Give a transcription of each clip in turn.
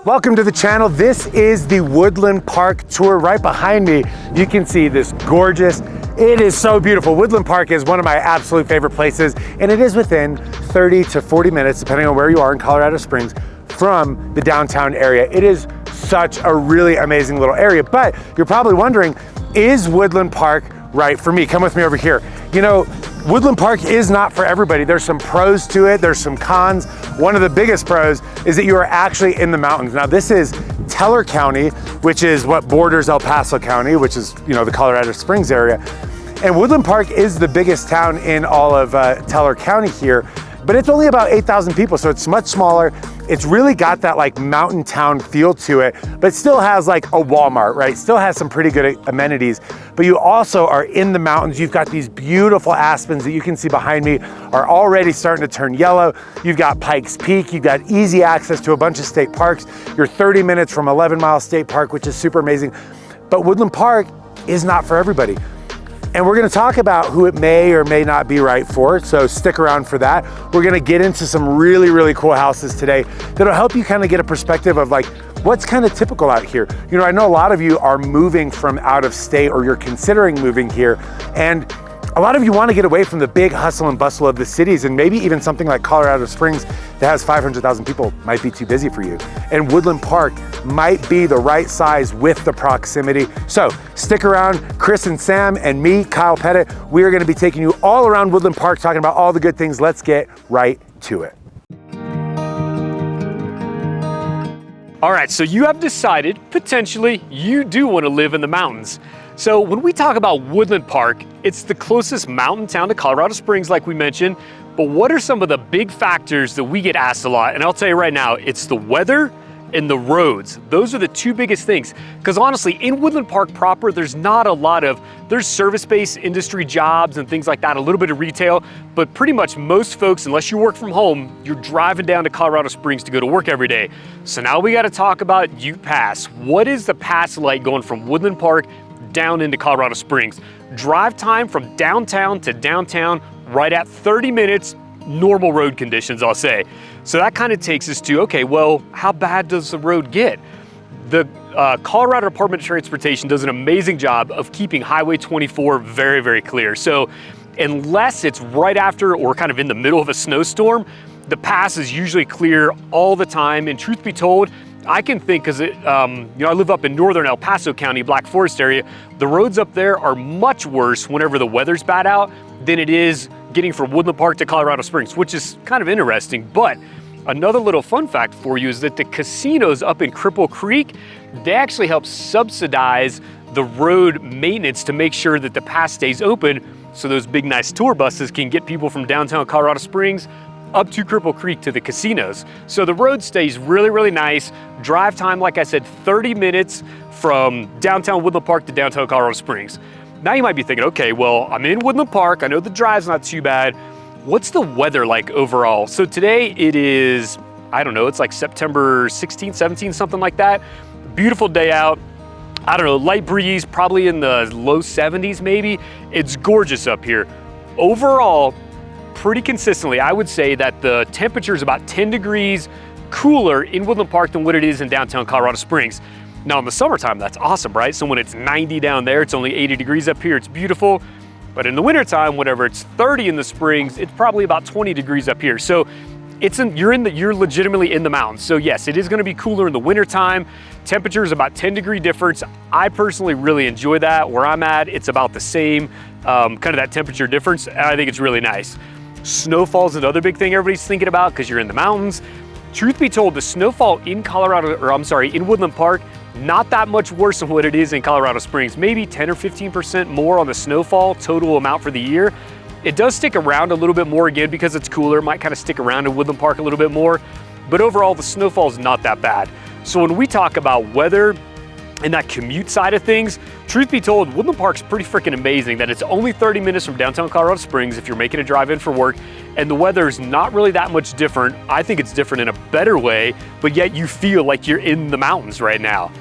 Welcome to the channel. This is the Woodland Park tour. Right behind me, you can see this gorgeous, it is so beautiful. Woodland Park is one of my absolute favorite places, and it is within 30 to 40 minutes, depending on where you are in Colorado Springs, from the downtown area. It is such a really amazing little area, but you're probably wondering, is Woodland Park right for me? Come with me over here. You know, Woodland Park is not for everybody. There's some pros to it, there's some cons. One of the biggest pros is that you are actually in the mountains. Now this is Teller County, which is what borders El Paso County, which is, you know, the Colorado Springs area. And Woodland Park is the biggest town in all of Teller County here, but it's only about 8,000 people, so it's much smaller. It's really got that like mountain town feel to it, but still has like a Walmart, right? Still has some pretty good amenities, but you also are in the mountains. You've got these beautiful aspens that you can see behind me are already starting to turn yellow. You've got Pikes Peak. You've got easy access to a bunch of state parks. You're 30 minutes from 11 Mile State Park, which is super amazing. But Woodland Park is not for everybody. And we're gonna talk about who it may or may not be right for, so stick around for that. We're gonna get into some really, really cool houses today that'll help you kind of get a perspective of like, what's kind of typical out here. You know, I know a lot of you are moving from out of state or you're considering moving here, and a lot of you want to get away from the big hustle and bustle of the cities, and maybe even something like Colorado Springs that has 500,000 people might be too busy for you. And Woodland Park might be the right size with the proximity. So stick around. Chris and Sam and me, Kyle Pettit, we are going to be taking you all around Woodland Park, talking about all the good things. Let's get right to it. All right, so you have decided, potentially, you do want to live in the mountains. So when we talk about Woodland Park, it's the closest mountain town to Colorado Springs, like we mentioned, but what are some of the big factors that we get asked a lot? And I'll tell you right now, it's the weather and the roads. Those are the two biggest things. Because honestly, in Woodland Park proper, there's not a lot of, there's service-based industry jobs and things like that, a little bit of retail, but pretty much most folks, unless you work from home, you're driving down to Colorado Springs to go to work every day. So now we gotta talk about Ute Pass. What is the pass like going from Woodland Park down into Colorado Springs? Drive time from downtown to downtown, right at 30 minutes, normal road conditions, I'll say. So that kind of takes us to, okay, well, how bad does the road get? The Colorado Department of Transportation does an amazing job of keeping Highway 24 very, very clear. So unless it's right after or kind of in the middle of a snowstorm, the pass is usually clear all the time. And truth be told, I can think, because you know, I live up in northern El Paso County, Black Forest area. The roads up there are much worse whenever the weather's bad out than it is getting from Woodland Park to Colorado Springs, which is kind of interesting. But another little fun fact for you is that the casinos up in Cripple Creek, they actually help subsidize the road maintenance to make sure that the pass stays open so those big nice tour buses can get people from downtown Colorado Springs up to Cripple Creek to the casinos. So the road stays really, really nice. Drive time, like I said, 30 minutes from downtown Woodland Park to downtown Colorado Springs. Now you might be thinking, okay, well, I'm in Woodland Park. I know the drive's not too bad. What's the weather like overall? So today it is, I don't know, it's like September 16th, 17th, something like that. Beautiful day out. I don't know, light breeze, probably in the low 70s maybe. It's gorgeous up here. Overall, pretty consistently, I would say that the temperature is about 10 degrees cooler in Woodland Park than what it is in downtown Colorado Springs. Now in the summertime, that's awesome, right? So when it's 90 down there, it's only 80 degrees up here, it's beautiful. But in the wintertime, whenever it's 30 in the Springs, it's probably about 20 degrees up here. So you're legitimately in the mountains. So yes, it is gonna be cooler in the wintertime. Temperature is about 10-degree difference. I personally really enjoy that. Where I'm at, it's about the same, kind of that temperature difference. And I think it's really nice. Snowfall is another big thing everybody's thinking about because you're in the mountains. Truth be told, the snowfall in in Woodland Park, not that much worse than what it is in Colorado Springs. Maybe 10 or 15% more on the snowfall total amount for the year. It does stick around a little bit more again because it's cooler. It might kind of stick around in Woodland Park a little bit more, but overall the snowfall is not that bad. So when we talk about weather and that commute side of things, truth be told, Woodland Park's pretty freaking amazing that it's only 30 minutes from downtown Colorado Springs if you're making a drive in for work, and the weather's not really that much different. I think it's different in a better way, but yet you feel like you're in the mountains right now.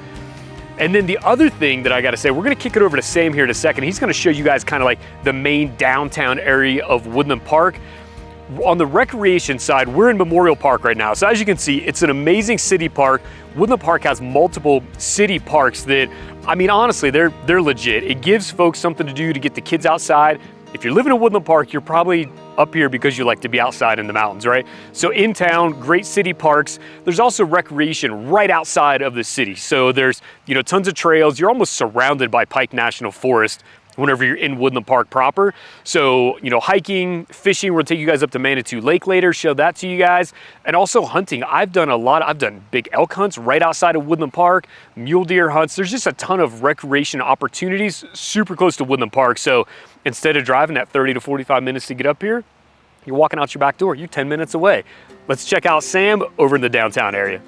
And then the other thing that I gotta say, we're gonna kick it over to Sam here in a second. He's gonna show you guys kind of like the main downtown area of Woodland Park. On the recreation side, we're in Memorial Park right now. So as you can see, it's an amazing city park. Woodland Park has multiple city parks that, I mean, honestly, they're legit. It gives folks something to do to get the kids outside. If you're living in Woodland Park, you're probably up here because you like to be outside in the mountains, right? So in town, great city parks. There's also recreation right outside of the city. So there's, you know, tons of trails. You're almost surrounded by Pike National Forest whenever you're in Woodland Park proper. So, you know, hiking, fishing, we'll take you guys up to Manitou Lake later, show that to you guys. And also hunting. I've done big elk hunts right outside of Woodland Park, mule deer hunts. There's just a ton of recreation opportunities super close to Woodland Park. So instead of driving that 30 to 45 minutes to get up here, you're walking out your back door, you're 10 minutes away. Let's check out Sam over in the downtown area.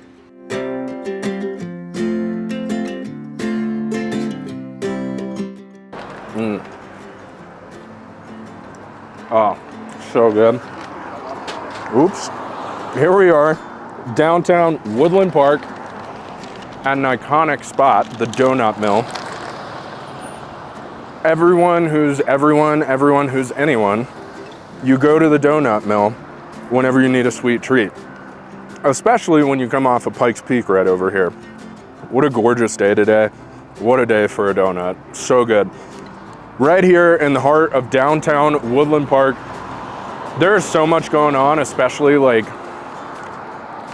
Oh, so good. Oops. Here we are, downtown Woodland Park, at an iconic spot, the Donut Mill. Everyone who's anyone, you go to the Donut Mill whenever you need a sweet treat. Especially when you come off of Pikes Peak right over here. What a gorgeous day today. What a day for a donut. So good. Right here in the heart of downtown Woodland Park, there is so much going on, especially like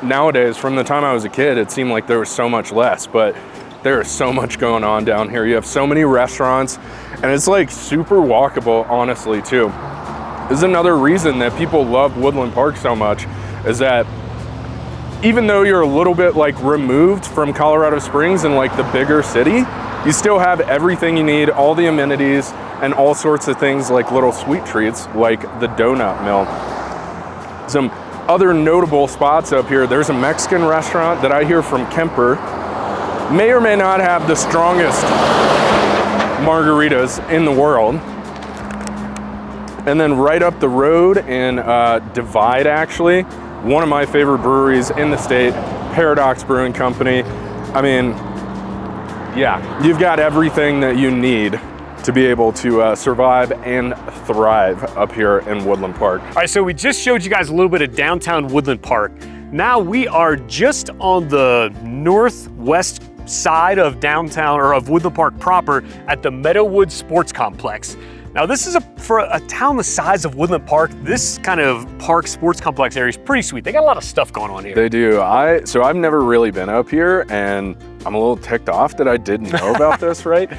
nowadays. From the time I was a kid, it seemed like there was so much less, but there is so much going on down here. You have so many restaurants, and it's like super walkable, honestly, too. This is another reason that people love Woodland Park so much, is that even though you're a little bit like removed from Colorado Springs and like the bigger city, you still have everything you need, all the amenities, and all sorts of things like little sweet treats like the Donut Mill. Some other notable spots up here, there's a Mexican restaurant that I hear from Kemper may or may not have the strongest margaritas in the world. And then right up the road in Divide, actually, one of my favorite breweries in the state, Paradox Brewing Company. I mean, yeah, you've got everything that you need to be able to survive and thrive up here in Woodland Park. All right, so we just showed you guys a little bit of downtown Woodland Park. Now we are just on the northwest side of downtown, or of Woodland Park proper, at the Meadowood Sports Complex. Now this is for a town the size of Woodland Park, this kind of park sports complex area is pretty sweet. They got a lot of stuff going on here. They do. So I've never really been up here, and I'm a little ticked off that I didn't know about this, right?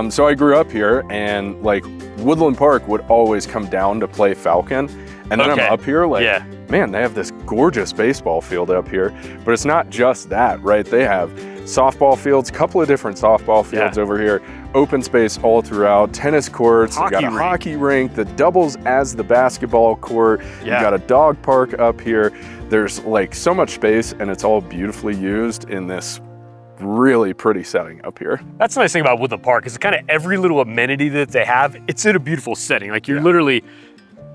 So I grew up here, and like Woodland Park would always come down to play Falcon. And then I'm up here like, man, they have this gorgeous baseball field up here. But it's not just that, right? They have softball fields, a couple of different softball fields over here, open space all throughout, tennis courts, you got a hockey rink that doubles as the basketball court, you got a dog park up here. There's like so much space, and it's all beautifully used in this really pretty setting up here. That's the nice thing about Woodland Park, is kind of every little amenity that they have, it's in a beautiful setting. Like you're literally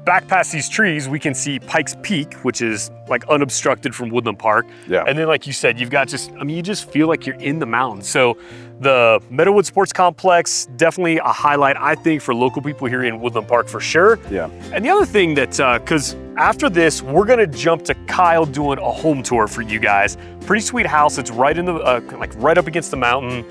back past these trees, we can see Pikes Peak, which is like unobstructed from Woodland Park. Yeah. And then like you said, you've got just, I mean, you just feel like you're in the mountains. So the Meadowood Sports Complex, definitely a highlight, I think, for local people here in Woodland Park for sure. Yeah. And the other thing that, because after this, we're gonna jump to Kyle doing a home tour for you guys. Pretty sweet house. It's right in the, like right up against the mountain.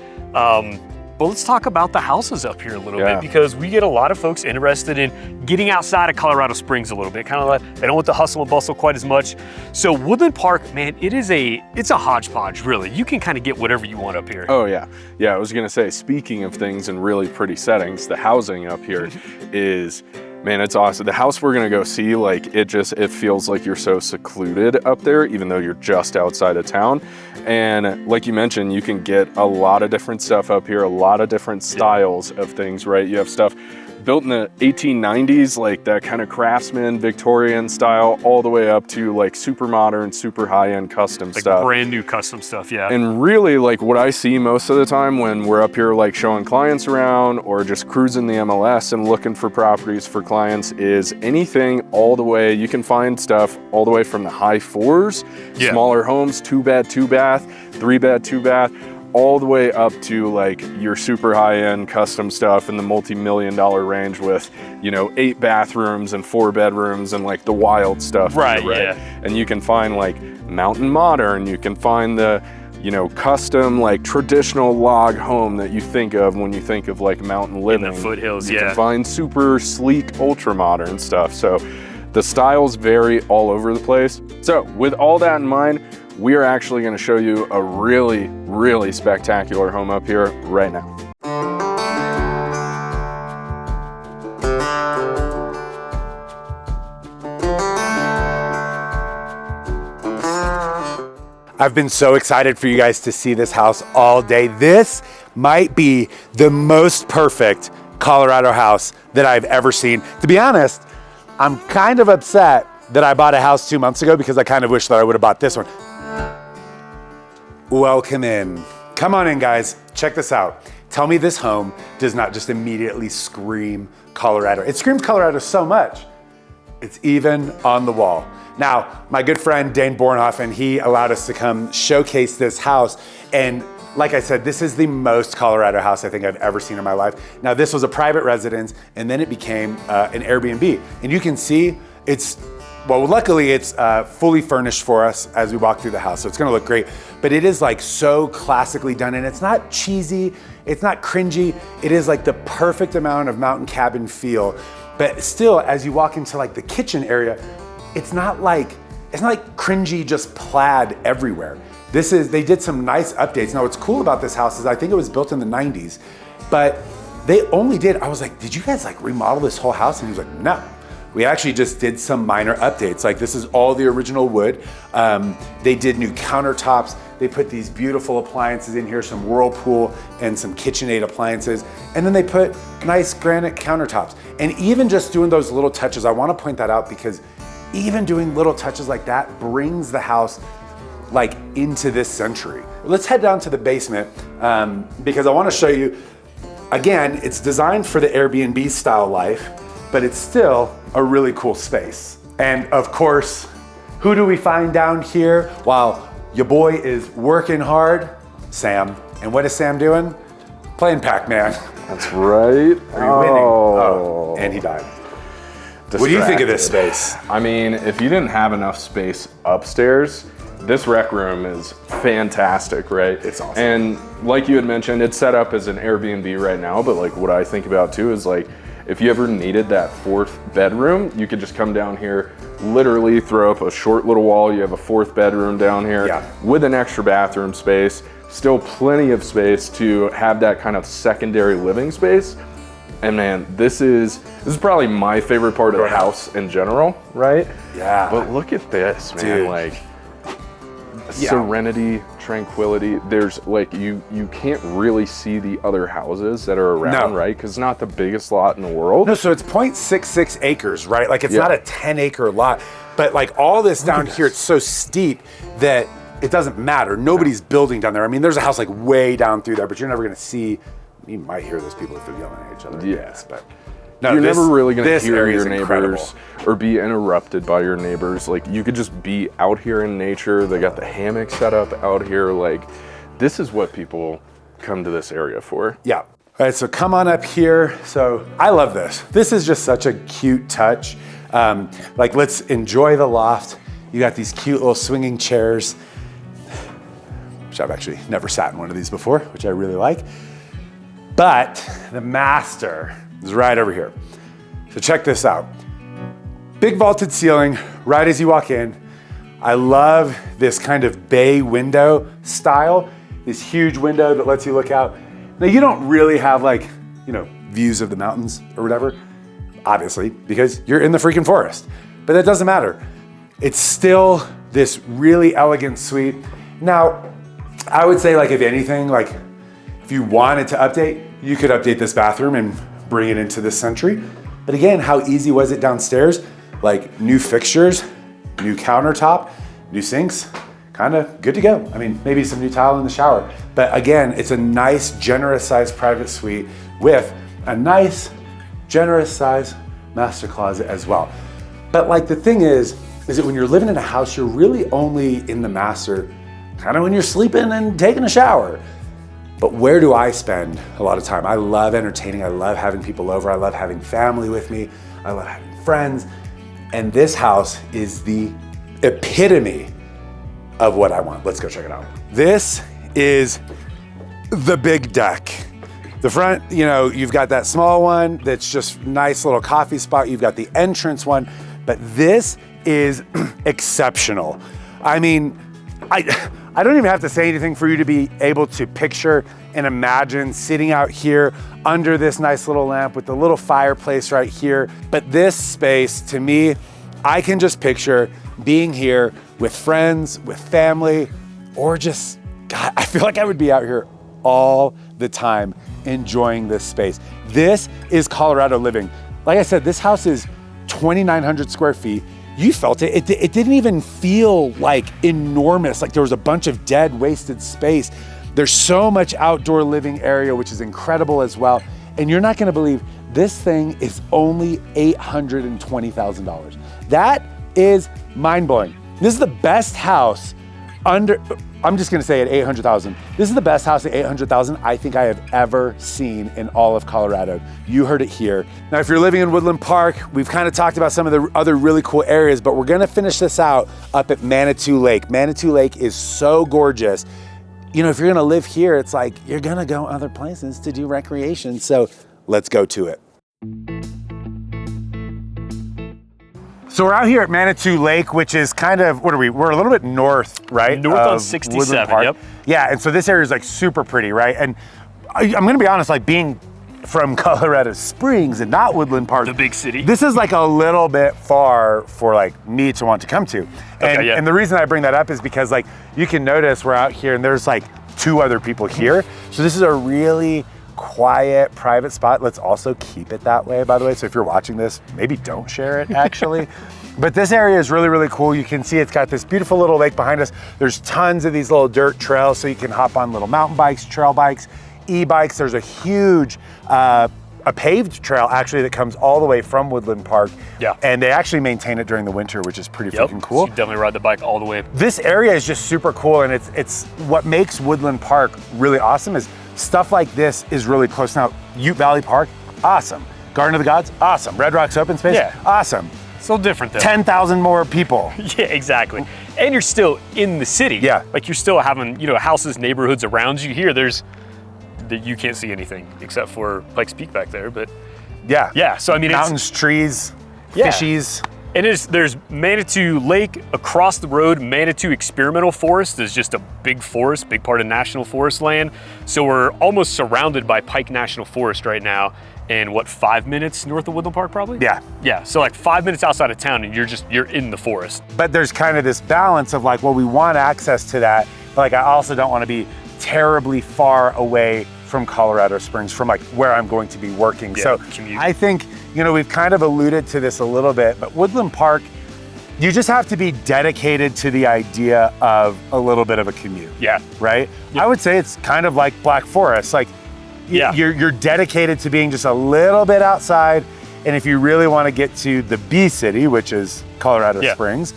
But let's talk about the houses up here a little bit, because we get a lot of folks interested in getting outside of Colorado Springs a little bit. Kind of like, they don't want the hustle and bustle quite as much. So Woodland Park, man, it's a hodgepodge, really. You can kind of get whatever you want up here. Oh yeah. Yeah, I was gonna say, speaking of things in really pretty settings, the housing up here is, man, it's awesome. The house we're gonna go see, like it feels like you're so secluded up there, even though you're just outside of town. And like you mentioned, you can get a lot of different stuff up here, a lot of different styles of things, right? You have stuff built in the 1890s, like that kind of craftsman, Victorian style, all the way up to like super modern, super high-end custom stuff. Like brand new custom stuff, yeah. And really, like what I see most of the time when we're up here like showing clients around or just cruising the MLS and looking for properties for clients is anything all the way, you can find stuff all the way from the high fours, smaller homes, 2-bed, 2-bath, 3-bed, 2-bath, all the way up to like your super high-end custom stuff in the multi-million-dollar range with, you know, 8 bathrooms and 4 bedrooms and like the wild stuff. Right, right? yeah. And you can find like mountain modern, you can find the, you know, custom like traditional log home that you think of when you think of like mountain living. In the foothills, you yeah. can find super sleek, ultra modern stuff. So the styles vary all over the place. So with all that in mind, we are actually going to show you a really, really spectacular home up here right now. I've been so excited for you guys to see this house all day. This might be the most perfect Colorado house that I've ever seen. To be honest, I'm kind of upset that I bought a house 2 months ago because I kind of wish that I would have bought this one. Welcome in. Come on in, guys. Check this out. Tell me this home does not just immediately scream Colorado. It screams Colorado so much, it's even on the wall. Now, my good friend Dane Bornhofen, he allowed us to come showcase this house. And like I said, this is the most Colorado house I think I've ever seen in my life. Now, this was a private residence, and then it became an Airbnb. And you can see it's, well, luckily it's fully furnished for us as we walk through the house, so it's gonna look great. But it is like so classically done, and it's not cheesy, it's not cringy. It is like the perfect amount of mountain cabin feel. But still, as you walk into like the kitchen area, it's not like cringy just plaid everywhere. They did some nice updates. Now what's cool about this house is I think it was built in the 90s, but they only did, I was like, did you guys like remodel this whole house? And he was like, no. We actually just did some minor updates. Like this is all the original wood. They did new countertops. They put these beautiful appliances in here, some Whirlpool and some KitchenAid appliances. And then they put nice granite countertops. And even just doing those little touches, I wanna point that out because even doing little touches like that brings the house like into this century. Let's head down to the basement because I wanna show you, again, it's designed for the Airbnb style life, but it's still a really cool space. And of course, who do we find down here while your boy is working hard? Sam. And what is Sam doing? Playing Pac-Man. That's right. Are you winning? Oh, and he died. What do you think of this space? I mean, if you didn't have enough space upstairs, this rec room is fantastic, right? It's awesome. And like you had mentioned, it's set up as an Airbnb right now, but like what I think about too is like, if you ever needed that 4th bedroom, you could just come down here, literally throw up a short little wall. You have a 4th bedroom down here with an extra bathroom space, still plenty of space to have that kind of secondary living space. And man, this is probably my favorite part of the house in general, right? Yeah. But look at this, man. Dude. Like serenity, tranquility. There's like, you can't really see the other houses that are around, right? Because it's not the biggest lot in the world. No, so it's 0.66 acres, right? Like it's not a 10-acre lot, but like all this down here, it's so steep that it doesn't matter. Nobody's building down there. I mean, there's a house like way down through there, but you're never gonna see, you might hear those people if they're yelling at each other. Yes, but no, you're never really gonna hear your neighbors incredible. or be interrupted by your neighbors. Like you could just be out here in nature. They got the hammock set up out here. Like this is what people come to this area for. Yeah. All right, so come on up here. So I love this. This is just such a cute touch. Like let's enjoy the loft. You got these cute little swinging chairs, which I've actually never sat in one of these before, which I really like. But the master is right over here. So check this out. Big vaulted ceiling right as you walk in. I love this kind of bay window style, this huge window that lets you look out. Now you don't really have like, you know, views of the mountains or whatever, obviously, because you're in the freaking forest, but that doesn't matter. It's still this really elegant suite. Now, I would say like if anything, like if you wanted to update, you could update this bathroom and bring it into this century. But again, how easy was it downstairs? Like new fixtures, new countertop, new sinks, kind of good to go. I mean, maybe some new tile in the shower. But again, it's a nice, generous sized private suite with a nice, generous sized master closet as well. But like the thing is that when you're living in a house, you're really only in the master kind of when you're sleeping and taking a shower. But where do I spend a lot of time? I love entertaining. I love having people over. I love having family with me. I love having friends. And this house is the epitome of what I want. Let's go check it out. This is the big deck. The front, you know, you've got that small one that's just nice little coffee spot. You've got the entrance one, but this is exceptional. I mean, I don't even have to say anything for you to be able to picture and imagine sitting out here under this nice little lamp with the little fireplace right here. But this space, to me, I can just picture being here with friends, with family, or just, God, I feel like I would be out here all the time enjoying this space. This is Colorado living. Like I said, this house is 2,900 square feet. You felt it. It didn't even feel like enormous, like there was a bunch of dead, wasted space. There's so much outdoor living area, which is incredible as well. And you're not gonna believe this thing is only $820,000. That is mind-blowing. This is the best house I'm just gonna say at 800,000. This is the best house at 800,000 I think I have ever seen in all of Colorado. You heard it here. Now, if you're living in Woodland Park, we've kind of talked about some of the other really cool areas, but we're gonna finish this out up at Manitou Lake. Manitou Lake is so gorgeous. You know, if you're gonna live here, it's like, you're gonna go other places to do recreation. So let's go to it. So we're out here at Manitou Lake, which is kind of, what are we? We're a little bit north, right? North on 67, yep. Yeah, and so this area is like super pretty, right? And I'm gonna be honest, like being from Colorado Springs and not Woodland Park, the big city, this is like a little bit far for like me to want to come to. And the reason I bring that up is because like you can notice we're out here and there's like 2 other people here. So this is a really quiet, private spot. Let's also keep it that way, by the way. So if you're watching this, maybe don't share it actually. But this area is really, really cool. You can see it's got this beautiful little lake behind us. There's tons of these little dirt trails so you can hop on little mountain bikes, trail bikes, e-bikes. There's a huge, a paved trail actually that comes all the way from Woodland Park. Yeah. And they actually maintain it during the winter, which is pretty freaking cool. So you definitely ride the bike all the way. This area is just super cool, and it's what makes Woodland Park really awesome is stuff like this is really close. Now, Ute Valley Park, awesome. Garden of the Gods, awesome. Red Rocks Open Space, awesome. So different though. 10,000 more people. Yeah, exactly. And you're still in the city. Yeah. Like you're still having, you know, houses, neighborhoods around you. Here, you can't see anything except for Pikes Peak back there, but. Yeah, so I mean, mountains, trees, fishies. And there's Manitou Lake across the road. Manitou Experimental Forest is just a big forest, big part of national forest land. So we're almost surrounded by Pike National Forest right now. And what, 5 minutes north of Woodland Park probably? Yeah. Yeah, so like 5 minutes outside of town and you're in the forest. But there's kind of this balance of like, well, we want access to that, but like I also don't want to be terribly far away from Colorado Springs, from like where I'm going to be working. Yeah, so commute. I think, you know, we've kind of alluded to this a little bit, but Woodland Park, you just have to be dedicated to the idea of a little bit of a commute. Yeah. Right? Yep. I would say it's kind of like Black Forest. Like you're dedicated to being just a little bit outside. And if you really want to get to the B city, which is Colorado Springs,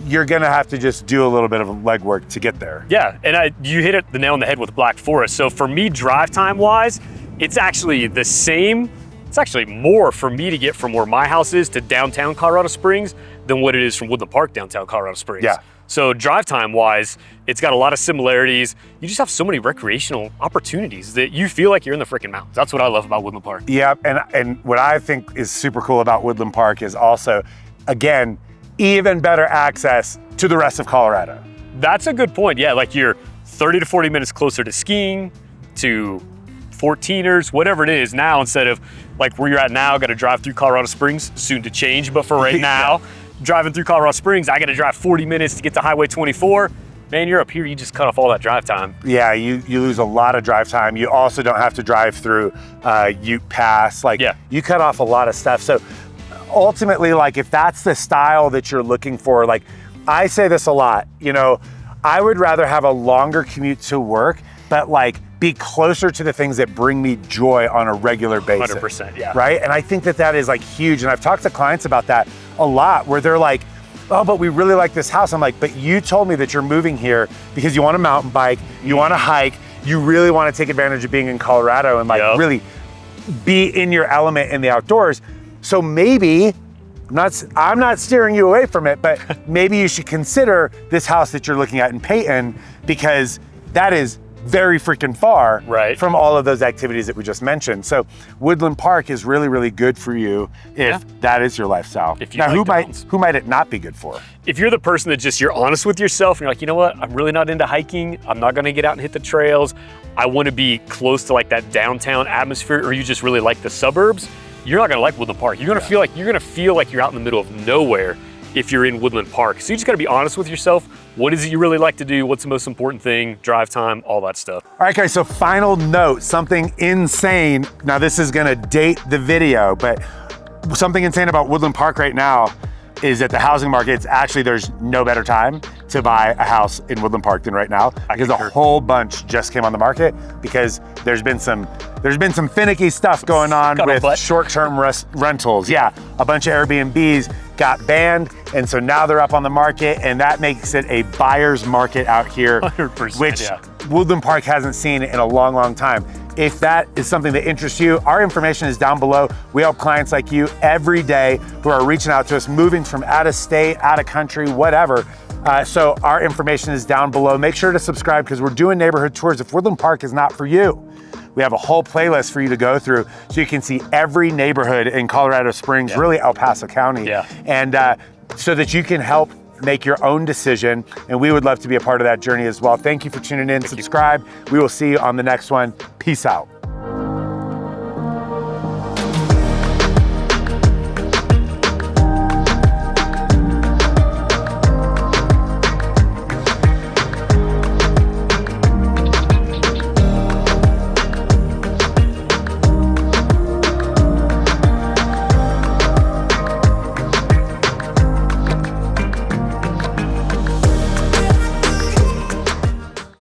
you're gonna have to just do a little bit of legwork to get there. Yeah, and you hit the nail on the head with Black Forest. So for me, drive time wise, it's actually the same. It's actually more for me to get from where my house is to downtown Colorado Springs than what it is from Woodland Park downtown Colorado Springs. Yeah. So drive time wise, it's got a lot of similarities. You just have so many recreational opportunities that you feel like you're in the freaking mountains. That's what I love about Woodland Park. Yeah, and what I think is super cool about Woodland Park is also, again, even better access to the rest of Colorado. That's a good point. Yeah, like you're 30 to 40 minutes closer to skiing, to 14ers, whatever it is now, instead of like where you're at now, got to drive through Colorado Springs, soon to change, but for right now, driving through Colorado Springs, I got to drive 40 minutes to get to Highway 24. Man, you're up here, you just cut off all that drive time. Yeah, you lose a lot of drive time. You also don't have to drive through Ute Pass. Like, you cut off a lot of stuff. So ultimately, like if that's the style that you're looking for, like I say this a lot, you know, I would rather have a longer commute to work, but like be closer to the things that bring me joy on a regular basis. 100%, yeah. Right? And I think that that is like huge. And I've talked to clients about that a lot, where they're like, oh, but we really like this house. I'm like, but you told me that you're moving here because you want a mountain bike, you want to hike, you really want to take advantage of being in Colorado and like really be in your element in the outdoors. So maybe, I'm not steering you away from it, but maybe you should consider this house that you're looking at in Peyton, because that is very freaking far from all of those activities that we just mentioned. So Woodland Park is really, really good for you if that is your lifestyle. Now, who might it not be good for? If you're the person that just, you're honest with yourself and you're like, you know what, I'm really not into hiking. I'm not gonna get out and hit the trails. I wanna be close to like that downtown atmosphere, or you just really like the suburbs, you're not gonna like Woodland Park. You're gonna feel like you're out in the middle of nowhere if you're in Woodland Park. So you just gotta be honest with yourself. What is it you really like to do? What's the most important thing? Drive time, all that stuff. All right, guys, so final note, something insane. Now this is gonna date the video, but something insane about Woodland Park right now is that the housing market, it's actually, there's no better time to buy a house in Woodland Park than right now, because a whole bunch just came on the market because there's been some finicky stuff going on with short-term rentals. Yeah, a bunch of Airbnbs got banned, and so now they're up on the market, and that makes it a buyer's market out here, 100%, which Woodland Park hasn't seen in a long, long time. If that is something that interests you, our information is down below. We help clients like you every day who are reaching out to us, moving from out of state, out of country, whatever. So our information is down below. Make sure to subscribe, because we're doing neighborhood tours. If Woodland Park is not for you, we have a whole playlist for you to go through so you can see every neighborhood in Colorado Springs, really El Paso County, and so that you can help make your own decision. And we would love to be a part of that journey as well. Thank you for tuning in. Subscribe. We will see you on the next one. Peace out.